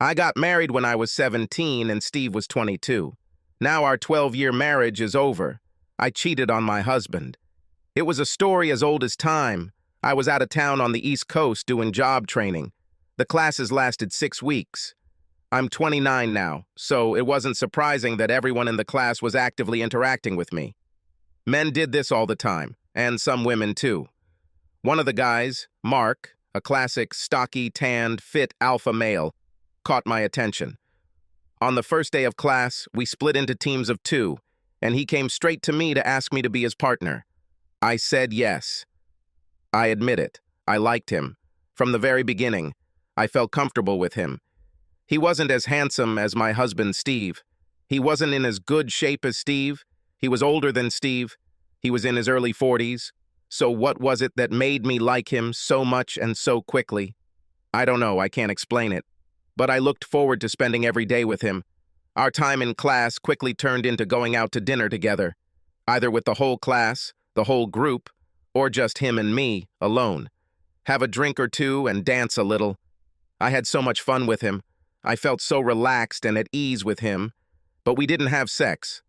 I got married when I was 17 and Steve was 22. Now our 12-year marriage is over. I cheated on my husband. It was a story as old as time. I was out of town on the East Coast doing job training. The classes lasted 6 weeks. I'm 29 now, so it wasn't surprising that everyone in the class was actively interacting with me. Men did this all the time, and some women too. One of the guys, Mark, a classic stocky, tanned, fit alpha male, caught my attention. On the first day of class, we split into teams of 2, and he came straight to me to ask me to be his partner. I said yes. I admit it, I liked him. From the very beginning, I felt comfortable with him. He wasn't as handsome as my husband, Steve. He wasn't in as good shape as Steve. He was older than Steve. He was in his early 40s. So what was it that made me like him so much and so quickly? I don't know, I can't explain it. But I looked forward to spending every day with him. Our time in class quickly turned into going out to dinner together, either with the whole class, the whole group, or just him and me, alone. Have a drink or two and dance a little. I had so much fun with him. I felt so relaxed and at ease with him, but we didn't have sex.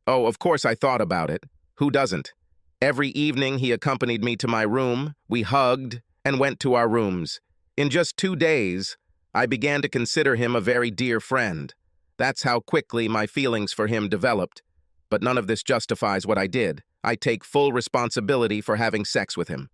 Oh, of course I thought about it. Who doesn't? Every evening he accompanied me to my room, we hugged, and went to our rooms. In just 2 days, I began to consider him a very dear friend. That's how quickly my feelings for him developed. But none of this justifies what I did. I take full responsibility for having sex with him.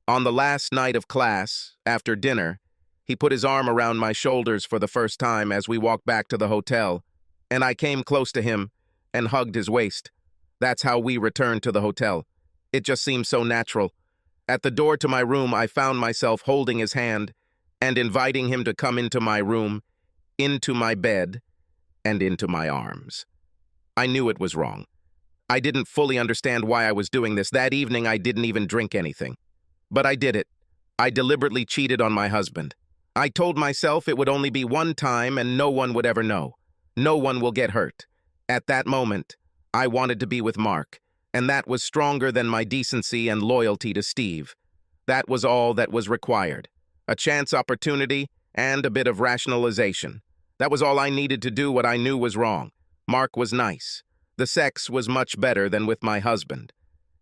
On the last night of class, after dinner, he put his arm around my shoulders for the first time as we walked back to the hotel, and I came close to him and hugged his waist. That's how we returned to the hotel. It just seemed so natural. At the door to my room, I found myself holding his hand and inviting him to come into my room, into my bed, and into my arms. I knew it was wrong. I didn't fully understand why I was doing this. That evening, I didn't even drink anything. But I did it. I deliberately cheated on my husband. I told myself it would only be one time and no one would ever know. No one will get hurt. At that moment, I wanted to be with Mark, and that was stronger than my decency and loyalty to Steve. That was all that was required. A chance opportunity and a bit of rationalization. That was all I needed to do what I knew was wrong. Mark was nice. The sex was much better than with my husband.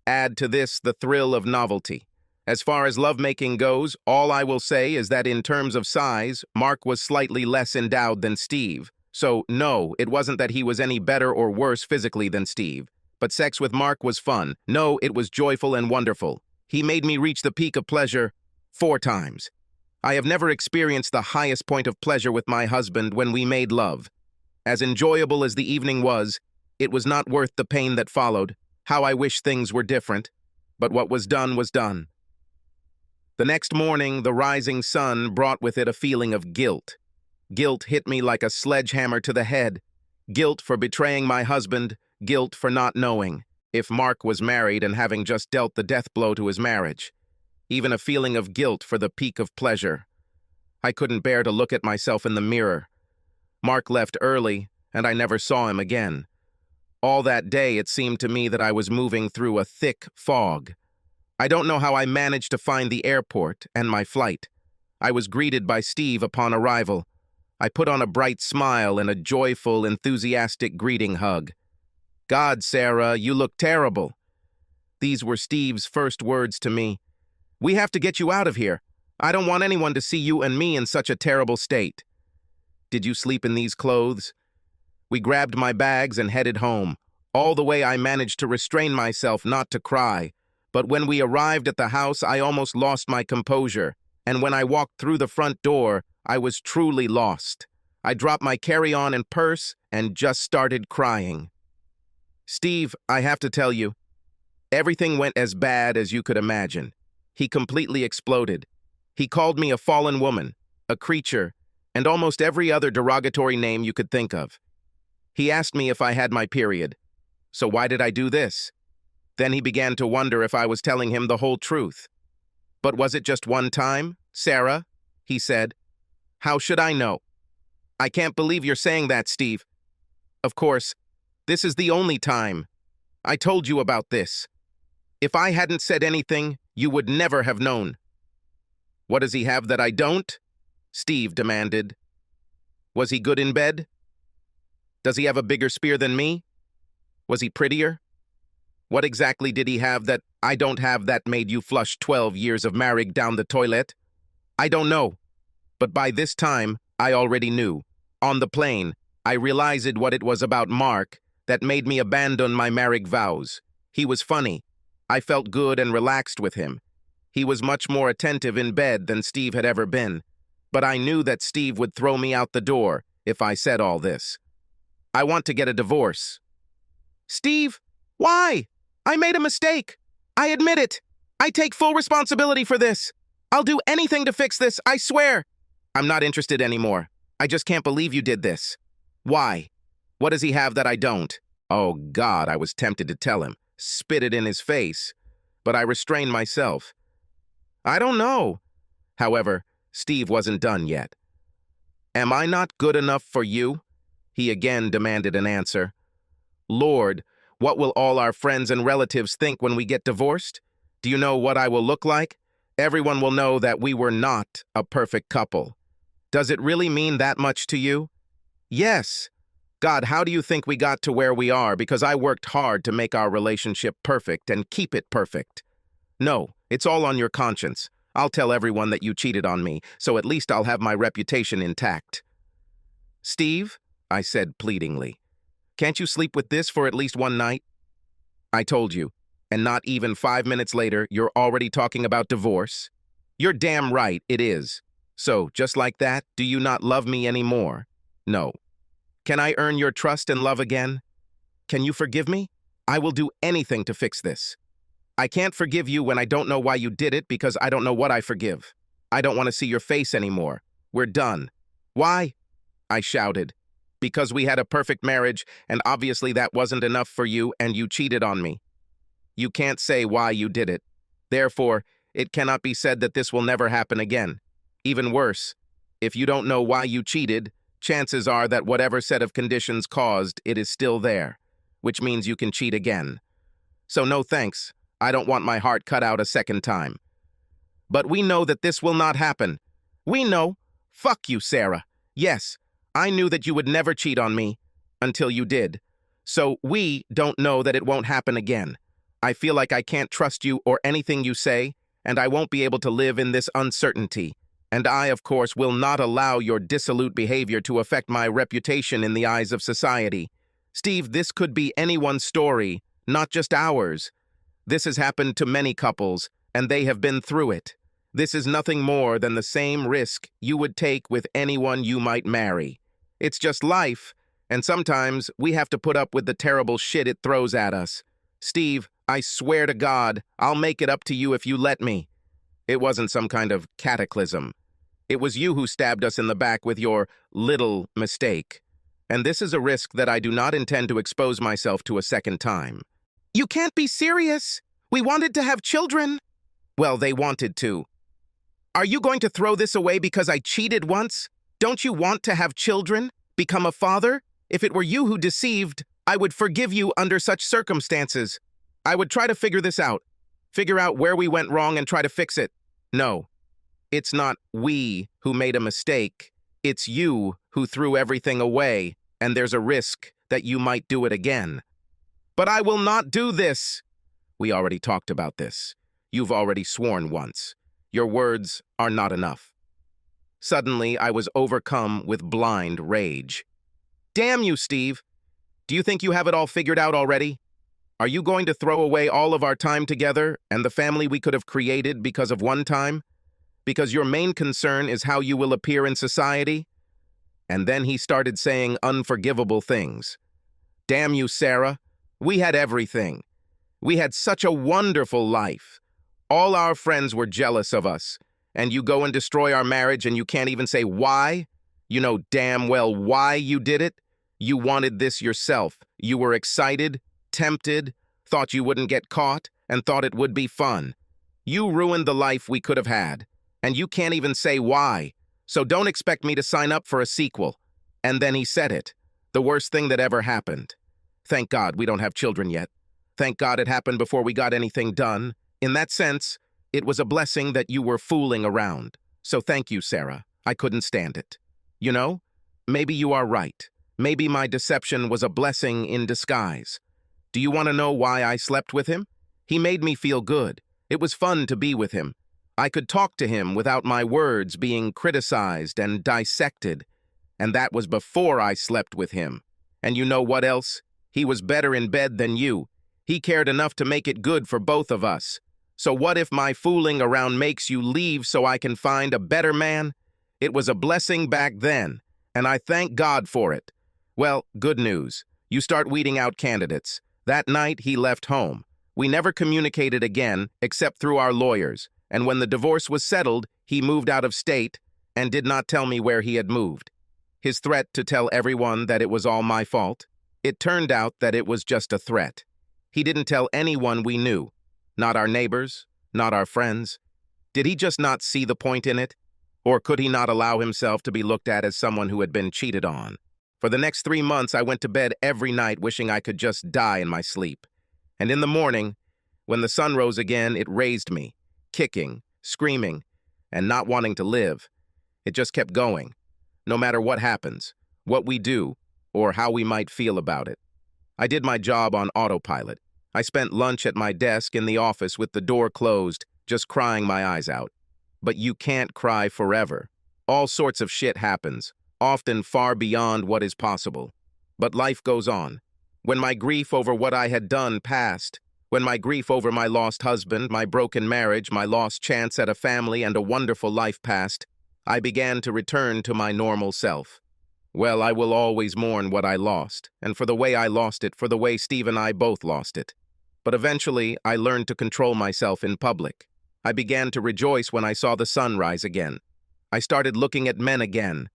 Add to this the thrill of novelty. As far as lovemaking goes, all I will say is that in terms of size, Mark was slightly less endowed than Steve. So, no, it wasn't that he was any better or worse physically than Steve. But sex with Mark was fun. No, it was joyful and wonderful. He made me reach the peak of pleasure 4 times. I have never experienced the highest point of pleasure with my husband when we made love. As enjoyable as the evening was, it was not worth the pain that followed. How I wish things were different. But what was done was done. The next morning, the rising sun brought with it a feeling of guilt. Guilt hit me like a sledgehammer to the head. Guilt for betraying my husband, guilt for not knowing if Mark was married and having just dealt the death blow to his marriage. Even a feeling of guilt for the peak of pleasure. I couldn't bear to look at myself in the mirror. Mark left early, and I never saw him again. All that day, it seemed to me that I was moving through a thick fog. I don't know how I managed to find the airport and my flight. I was greeted by Steve upon arrival. I put on a bright smile and a joyful, enthusiastic greeting hug. "God, Sarah, you look terrible." These were Steve's first words to me. "We have to get you out of here. I don't want anyone to see you and me in such a terrible state." "Did you sleep in these clothes?" We grabbed my bags and headed home. All the way I managed to restrain myself not to cry. But when we arrived at the house, I almost lost my composure. And when I walked through the front door, I was truly lost. I dropped my carry-on and purse and just started crying. "Steve, I have to tell you, everything went as bad as you could imagine." He completely exploded. He called me a fallen woman, a creature, and almost every other derogatory name you could think of. He asked me if I had my period. So why did I do this? Then he began to wonder if I was telling him the whole truth. "But was it just one time, Sarah?" he said. "How should I know?" "I can't believe you're saying that, Steve." "Of course, this is the only time. I told you about this. If I hadn't said anything, you would never have known." "What does he have that I don't?" Steve demanded. Was he good in bed? Does he have a bigger spear than me? Was he prettier? What exactly did he have that I don't have that made you flush 12 years of marriage down the toilet? I don't know. But by this time, I already knew. On the plane, I realized what it was about Mark that made me abandon my marriage vows. He was funny. I felt good and relaxed with him. He was much more attentive in bed than Steve had ever been. But I knew that Steve would throw me out the door if I said all this. I want to get a divorce. Steve, why? I made a mistake. I admit it. I take full responsibility for this. I'll do anything to fix this, I swear. I'm not interested anymore. I just can't believe you did this. Why? What does he have that I don't? Oh, God, I was tempted to tell him, spit it in his face, but I restrained myself. I don't know. However, Steve wasn't done yet. Am I not good enough for you? He again demanded an answer. Lord, what will all our friends and relatives think when we get divorced? Do you know what I will look like? Everyone will know that we were not a perfect couple. Does it really mean that much to you? Yes. God, how do you think we got to where we are? Because I worked hard to make our relationship perfect and keep it perfect. No, it's all on your conscience. I'll tell everyone that you cheated on me, so at least I'll have my reputation intact. Steve, I said pleadingly, can't you sleep with this for at least one night? I told you, and not even 5 minutes later, you're already talking about divorce? You're damn right, it is. So, just like that, do you not love me anymore? No. Can I earn your trust and love again? Can you forgive me? I will do anything to fix this. I can't forgive you when I don't know why you did it because I don't know what I forgive. I don't want to see your face anymore. We're done. Why? I shouted. Because we had a perfect marriage, and obviously that wasn't enough for you, and you cheated on me. You can't say why you did it. Therefore, it cannot be said that this will never happen again. Even worse, if you don't know why you cheated, chances are that whatever set of conditions caused it is still there, which means you can cheat again. So no thanks. I don't want my heart cut out a second time. But we know that this will not happen. We know. Fuck you, Sarah. Yes, I knew that you would never cheat on me until you did. So we don't know that it won't happen again. I feel like I can't trust you or anything you say, and I won't be able to live in this uncertainty. And I, of course, will not allow your dissolute behavior to affect my reputation in the eyes of society. Steve, this could be anyone's story, not just ours. This has happened to many couples, and they have been through it. This is nothing more than the same risk you would take with anyone you might marry. It's just life, and sometimes we have to put up with the terrible shit it throws at us. Steve, I swear to God, I'll make it up to you if you let me. It wasn't some kind of cataclysm. It was you who stabbed us in the back with your little mistake. And this is a risk that I do not intend to expose myself to a second time. You can't be serious. We wanted to have children. Well, they wanted to. Are you going to throw this away because I cheated once? Don't you want to have children? Become a father? If it were you who deceived, I would forgive you under such circumstances. I would try to figure this out. Figure out where we went wrong and try to fix it. No. It's not we who made a mistake. It's you who threw everything away, and there's a risk that you might do it again. But I will not do this. We already talked about this. You've already sworn once. Your words are not enough. Suddenly, I was overcome with blind rage. Damn you, Steve. Do you think you have it all figured out already? Are you going to throw away all of our time together and the family we could have created because of one time? Because your main concern is how you will appear in society? And then he started saying unforgivable things. Damn you, Sarah. We had everything. We had such a wonderful life. All our friends were jealous of us. And you go and destroy our marriage and you can't even say why? You know damn well why you did it. You wanted this yourself. You were excited, tempted, thought you wouldn't get caught, and thought it would be fun. You ruined the life we could have had. And you can't even say why. So don't expect me to sign up for a sequel. And then he said it. The worst thing that ever happened. Thank God we don't have children yet. Thank God it happened before we got anything done. In that sense, it was a blessing that you were fooling around. So thank you, Sarah. I couldn't stand it. You know, maybe you are right. Maybe my deception was a blessing in disguise. Do you want to know why I slept with him? He made me feel good. It was fun to be with him. I could talk to him without my words being criticized and dissected. And that was before I slept with him. And you know what else? He was better in bed than you. He cared enough to make it good for both of us. So what if my fooling around makes you leave so I can find a better man? It was a blessing back then, and I thank God for it. Well, good news. You start weeding out candidates. That night, he left home. We never communicated again, except through our lawyers. And when the divorce was settled, he moved out of state and did not tell me where he had moved. His threat to tell everyone that it was all my fault? It turned out that it was just a threat. He didn't tell anyone we knew. Not our neighbors, not our friends. Did he just not see the point in it? Or could he not allow himself to be looked at as someone who had been cheated on? For the next 3 months, I went to bed every night wishing I could just die in my sleep. And in the morning, when the sun rose again, it raised me, kicking, screaming, and not wanting to live. It just kept going, no matter what happens, what we do, or how we might feel about it. I did my job on autopilot. I spent lunch at my desk in the office with the door closed, just crying my eyes out. But you can't cry forever. All sorts of shit happens, often far beyond what is possible. But life goes on. When my grief over what I had done passed, when my grief over my lost husband, my broken marriage, my lost chance at a family and a wonderful life passed, I began to return to my normal self. Well, I will always mourn what I lost, and for the way I lost it, for the way Steve and I both lost it. But eventually, I learned to control myself in public. I began to rejoice when I saw the sun rise again. I started looking at men again.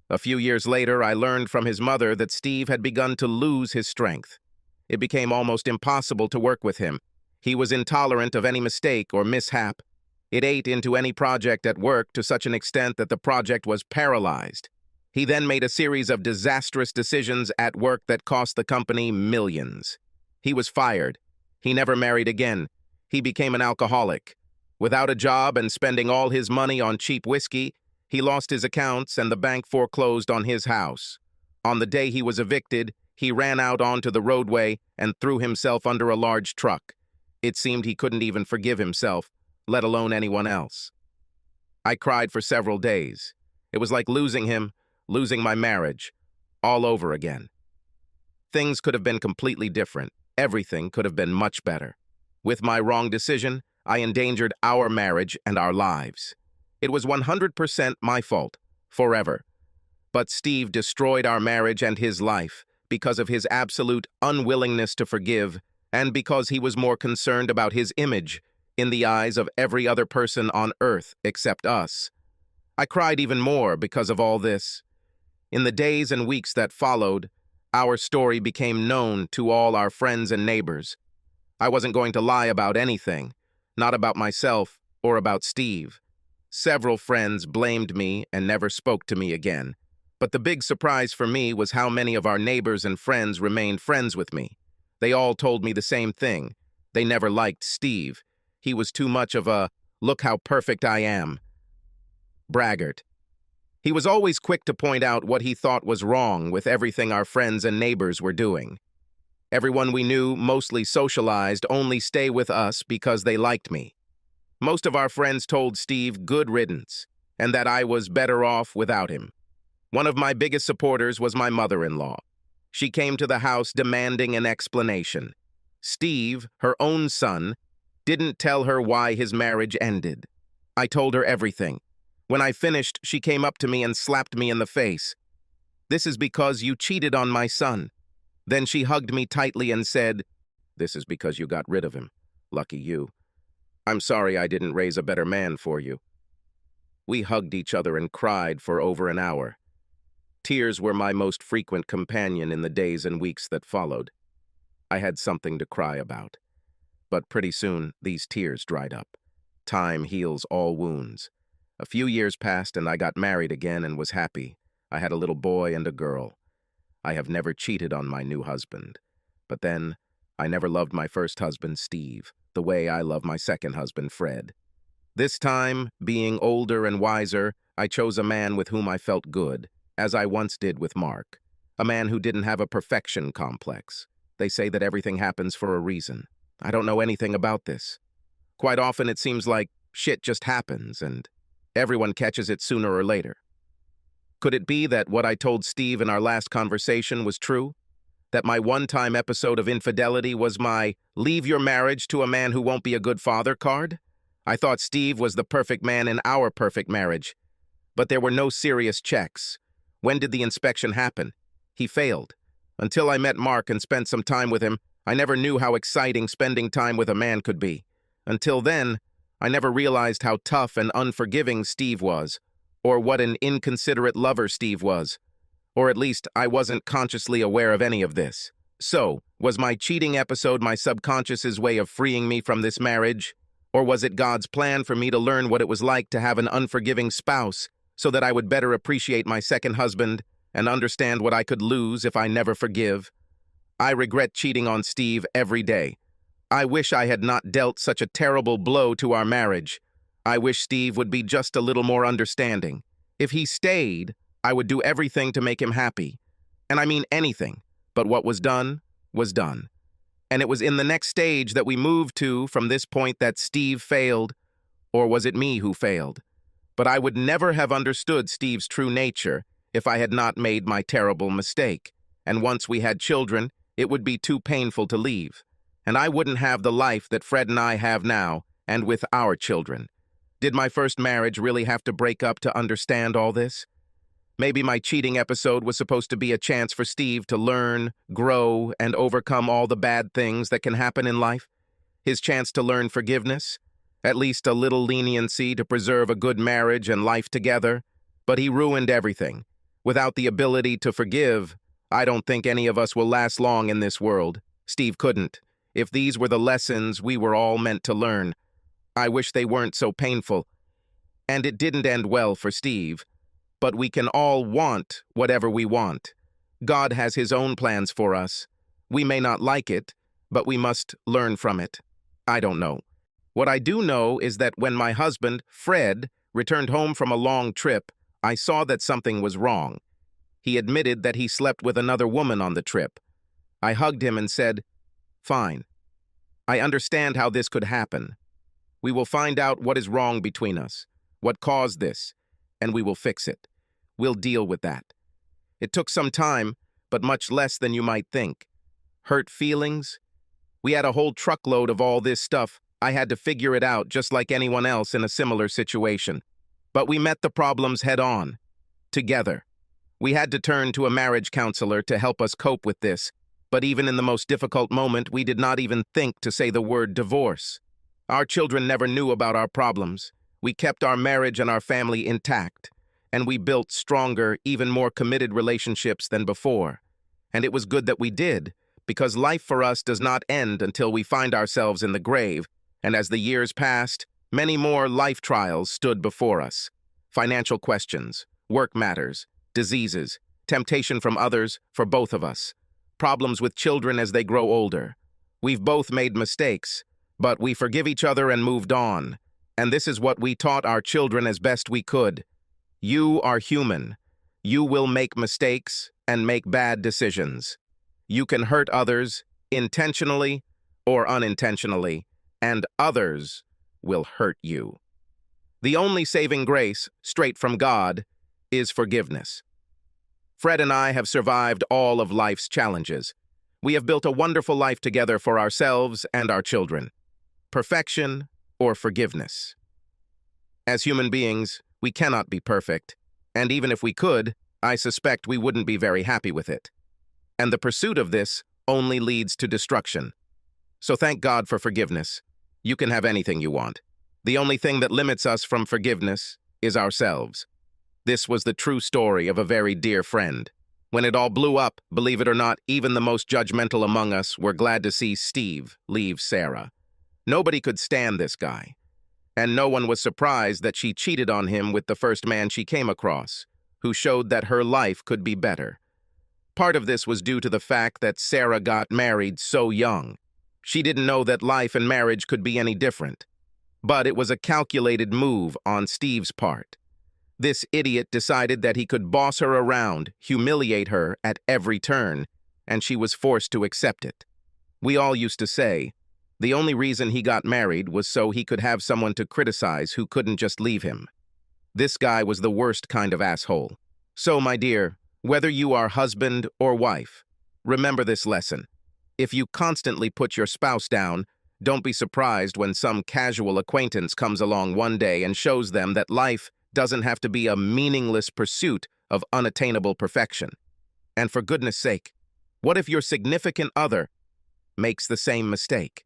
A few years later, I learned from his mother that Steve had begun to lose his strength. It became almost impossible to work with him. He was intolerant of any mistake or mishap. It ate into any project at work to such an extent that the project was paralyzed. He then made a series of disastrous decisions at work that cost the company millions. He was fired. He never married again. He became an alcoholic. Without a job and spending all his money on cheap whiskey, he lost his accounts and the bank foreclosed on his house. On the day he was evicted, he ran out onto the roadway and threw himself under a large truck. It seemed he couldn't even forgive himself, let alone anyone else. I cried for several days. It was like losing him, losing my marriage, all over again. Things could have been completely different. Everything could have been much better. With my wrong decision, I endangered our marriage and our lives. It was 100% my fault, forever. But Steve destroyed our marriage and his life because of his absolute unwillingness to forgive and because he was more concerned about his image in the eyes of every other person on earth except us. I cried even more because of all this. In the days and weeks that followed, our story became known to all our friends and neighbors. I wasn't going to lie about anything, not about myself or about Steve. Several friends blamed me and never spoke to me again. But the big surprise for me was how many of our neighbors and friends remained friends with me. They all told me the same thing. They never liked Steve. He was too much of a, "look how perfect I am" braggart. He was always quick to point out what he thought was wrong with everything our friends and neighbors were doing. Everyone we knew, mostly socialized, only stay with us because they liked me. Most of our friends told Steve good riddance, and that I was better off without him. One of my biggest supporters was my mother-in-law. She came to the house demanding an explanation. Steve, her own son, didn't tell her why his marriage ended. I told her everything. When I finished, she came up to me and slapped me in the face. "This is because you cheated on my son." Then she hugged me tightly and said, "This is because you got rid of him. Lucky you. I'm sorry I didn't raise a better man for you." We hugged each other and cried for over an hour. Tears were my most frequent companion in the days and weeks that followed. I had something to cry about. But pretty soon, these tears dried up. Time heals all wounds. A few years passed and I got married again and was happy. I had a little boy and a girl. I have never cheated on my new husband. But then, I never loved my first husband, Steve, the way I love my second husband, Fred. This time, being older and wiser, I chose a man with whom I felt good, as I once did with Mark, a man who didn't have a perfection complex. They say that everything happens for a reason. I don't know anything about this. Quite often it seems like shit just happens and everyone catches it sooner or later. Could it be that what I told Steve in our last conversation was true? That my one-time episode of infidelity was my "leave your marriage to a man who won't be a good father" card? I thought Steve was the perfect man in our perfect marriage. But there were no serious checks. When did the inspection happen? He failed. Until I met Mark and spent some time with him, I never knew how exciting spending time with a man could be. Until then, I never realized how tough and unforgiving Steve was, or what an inconsiderate lover Steve was. Or at least I wasn't consciously aware of any of this. So, was my cheating episode my subconscious's way of freeing me from this marriage? Or was it God's plan for me to learn what it was like to have an unforgiving spouse, so that I would better appreciate my second husband and understand what I could lose if I never forgive? I regret cheating on Steve every day. I wish I had not dealt such a terrible blow to our marriage. I wish Steve would be just a little more understanding. If he stayed, I would do everything to make him happy. And I mean anything. But what was done was done. And it was in the next stage that we moved to from this point that Steve failed. Or was it me who failed? But I would never have understood Steve's true nature if I had not made my terrible mistake. And once we had children, it would be too painful to leave. And I wouldn't have the life that Fred and I have now, and with our children. Did my first marriage really have to break up to understand all this? Maybe my cheating episode was supposed to be a chance for Steve to learn, grow, and overcome all the bad things that can happen in life. His chance to learn forgiveness, at least a little leniency to preserve a good marriage and life together. But he ruined everything. Without the ability to forgive, I don't think any of us will last long in this world. Steve couldn't. If these were the lessons we were all meant to learn, I wish they weren't so painful. And it didn't end well for Steve. But we can all want whatever we want. God has his own plans for us. We may not like it, but we must learn from it. I don't know. What I do know is that when my husband, Fred, returned home from a long trip, I saw that something was wrong. He admitted that he slept with another woman on the trip. I hugged him and said, "Fine. I understand how this could happen. We will find out what is wrong between us, what caused this, and we will fix it. We'll deal with that." It took some time, but much less than you might think. Hurt feelings? We had a whole truckload of all this stuff. I had to figure it out just like anyone else in a similar situation. But we met the problems head on, together. We had to turn to a marriage counselor to help us cope with this, but even in the most difficult moment, we did not even think to say the word divorce. Our children never knew about our problems. We kept our marriage and our family intact, and we built stronger, even more committed relationships than before. And it was good that we did, because life for us does not end until we find ourselves in the grave, and as the years passed, many more life trials stood before us. Financial questions, work matters, diseases, temptation from others for both of us, problems with children as they grow older. We've both made mistakes, but we forgive each other and moved on. And this is what we taught our children as best we could. You are human. You will make mistakes and make bad decisions. You can hurt others intentionally or unintentionally, and others will hurt you. The only saving grace, straight from God, is forgiveness. Fred and I have survived all of life's challenges. We have built a wonderful life together for ourselves and our children. Perfection or forgiveness. As human beings, we cannot be perfect, and even if we could, I suspect we wouldn't be very happy with it. And the pursuit of this only leads to destruction. So thank God for forgiveness. You can have anything you want. The only thing that limits us from forgiveness is ourselves. This was the true story of a very dear friend. When it all blew up, believe it or not, even the most judgmental among us were glad to see Steve leave Sarah. Nobody could stand this guy. And no one was surprised that she cheated on him with the first man she came across, who showed that her life could be better. Part of this was due to the fact that Sarah got married so young. She didn't know that life and marriage could be any different. But it was a calculated move on Steve's part. This idiot decided that he could boss her around, humiliate her at every turn, and she was forced to accept it. We all used to say, the only reason he got married was so he could have someone to criticize who couldn't just leave him. This guy was the worst kind of asshole. So, my dear, whether you are husband or wife, remember this lesson. If you constantly put your spouse down, don't be surprised when some casual acquaintance comes along one day and shows them that life doesn't have to be a meaningless pursuit of unattainable perfection. And for goodness sake, what if your significant other makes the same mistake?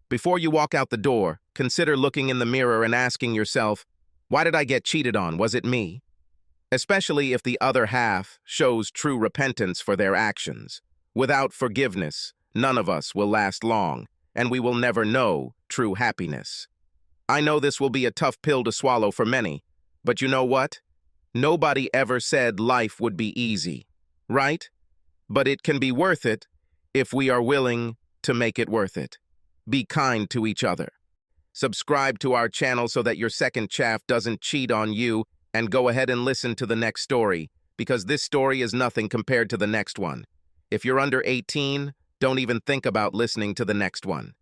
Before you walk out the door, consider looking in the mirror and asking yourself, why did I get cheated on? Was it me? Especially if the other half shows true repentance for their actions. Without forgiveness, none of us will last long, and we will never know true happiness. I know this will be a tough pill to swallow for many, but you know what? Nobody ever said life would be easy, right? But it can be worth it if we are willing to make it worth it. Be kind to each other. Subscribe to our channel so that your second chaff doesn't cheat on you, and go ahead and listen to the next story, because this story is nothing compared to the next one. If you're under 18, don't even think about listening to the next one.